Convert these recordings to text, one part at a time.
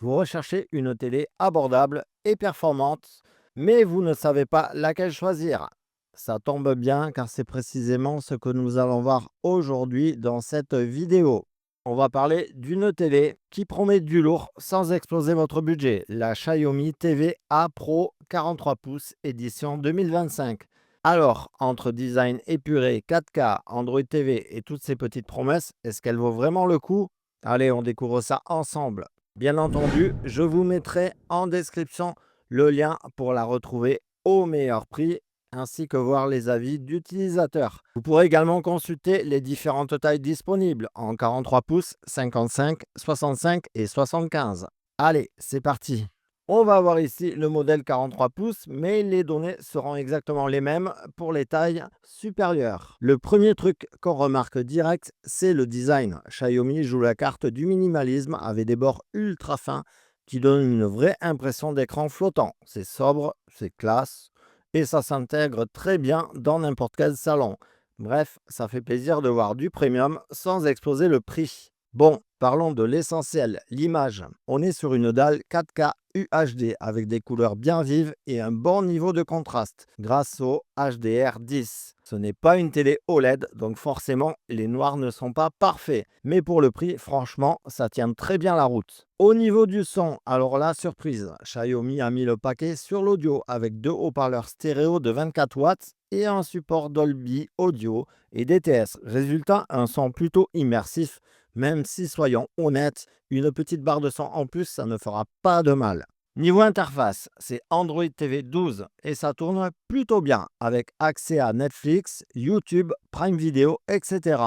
Vous recherchez une télé abordable et performante, mais vous ne savez pas laquelle choisir. Ça tombe bien car c'est précisément ce que nous allons voir aujourd'hui dans cette vidéo. On va parler d'une télé qui promet du lourd sans exploser votre budget, la Xiaomi TV A Pro 43 pouces édition 2025. Alors, entre design épuré, 4K, Android TV et toutes ces petites promesses, est-ce qu'elle vaut vraiment le coup? Allez, on découvre ça ensemble. Bien entendu, je vous mettrai en description le lien pour la retrouver au meilleur prix ainsi que voir les avis d'utilisateurs. Vous pourrez également consulter les différentes tailles disponibles en 43 pouces, 55, 65 et 75. Allez, c'est parti. On va avoir ici le modèle 43 pouces, mais les données seront exactement les mêmes pour les tailles supérieures. Le premier truc qu'on remarque direct, c'est le design. Xiaomi joue la carte du minimalisme avec des bords ultra fins qui donnent une vraie impression d'écran flottant. C'est sobre, c'est classe et ça s'intègre très bien dans n'importe quel salon. Bref, ça fait plaisir de voir du premium sans exploser le prix. Bon, parlons de l'essentiel, l'image. On est sur une dalle 4K UHD avec des couleurs bien vives et un bon niveau de contraste grâce au HDR10. Ce n'est pas une télé OLED, donc forcément les noirs ne sont pas parfaits. Mais pour le prix, franchement, ça tient très bien la route. Au niveau du son, alors là, surprise, Xiaomi a mis le paquet sur l'audio avec deux haut-parleurs stéréo de 24 watts et un support Dolby Audio et DTS. Résultat, un son plutôt immersif, même si, soyons honnêtes, une petite barre de son en plus, ça ne fera pas de mal. Niveau interface, c'est Android TV 12 et ça tourne plutôt bien avec accès à Netflix, YouTube, Prime Video, etc.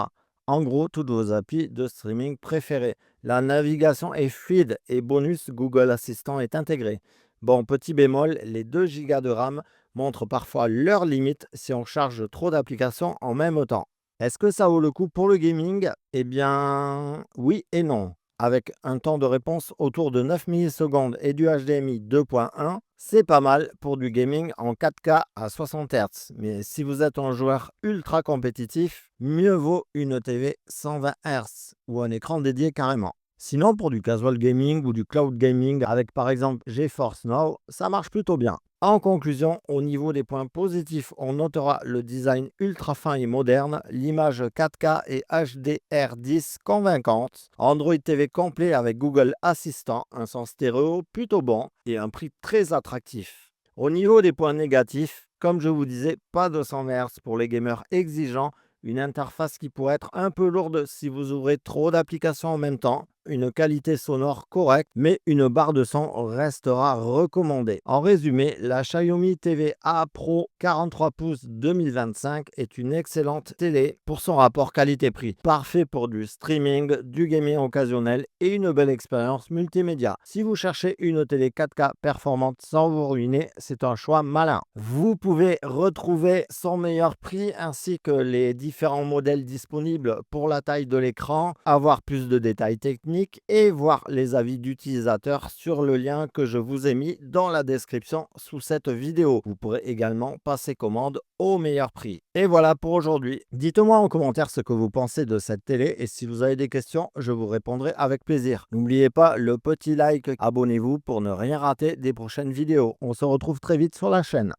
En gros, toutes vos applis de streaming préférées. La navigation est fluide et bonus, Google Assistant est intégré. Bon, petit bémol, les 2 Go de RAM montrent parfois leurs limites si on charge trop d'applications en même temps. Est-ce que ça vaut le coup pour le gaming? Eh bien, oui et non. Avec un temps de réponse autour de 9 millisecondes et du HDMI 2.1, c'est pas mal pour du gaming en 4K à 60 Hz. Mais si vous êtes un joueur ultra compétitif, mieux vaut une TV 120 Hz ou un écran dédié carrément. Sinon, pour du casual gaming ou du cloud gaming avec par exemple GeForce Now, ça marche plutôt bien. En conclusion, au niveau des points positifs, on notera le design ultra fin et moderne, l'image 4K et HDR10 convaincante, Android TV complet avec Google Assistant, un son stéréo plutôt bon et un prix très attractif. Au niveau des points négatifs, comme je vous disais, pas de 100 Hz pour les gamers exigeants, une interface qui pourrait être un peu lourde si vous ouvrez trop d'applications en même temps, une qualité sonore correcte, mais une barre de son restera recommandée. En résumé, la Xiaomi TV A Pro 43 pouces 2025 est une excellente télé pour son rapport qualité-prix. Parfait pour du streaming, du gaming occasionnel et une belle expérience multimédia. Si vous cherchez une télé 4K performante sans vous ruiner, c'est un choix malin. Vous pouvez retrouver son meilleur prix ainsi que les différents modèles disponibles pour la taille de l'écran, avoir plus de détails techniques et voir les avis d'utilisateurs sur le lien que je vous ai mis dans la description sous cette vidéo. Vous pourrez également passer commande au meilleur prix. Et voilà pour aujourd'hui. Dites-moi en commentaire ce que vous pensez de cette télé et si vous avez des questions, je vous répondrai avec plaisir. N'oubliez pas le petit like, abonnez-vous pour ne rien rater des prochaines vidéos. On se retrouve très vite sur la chaîne.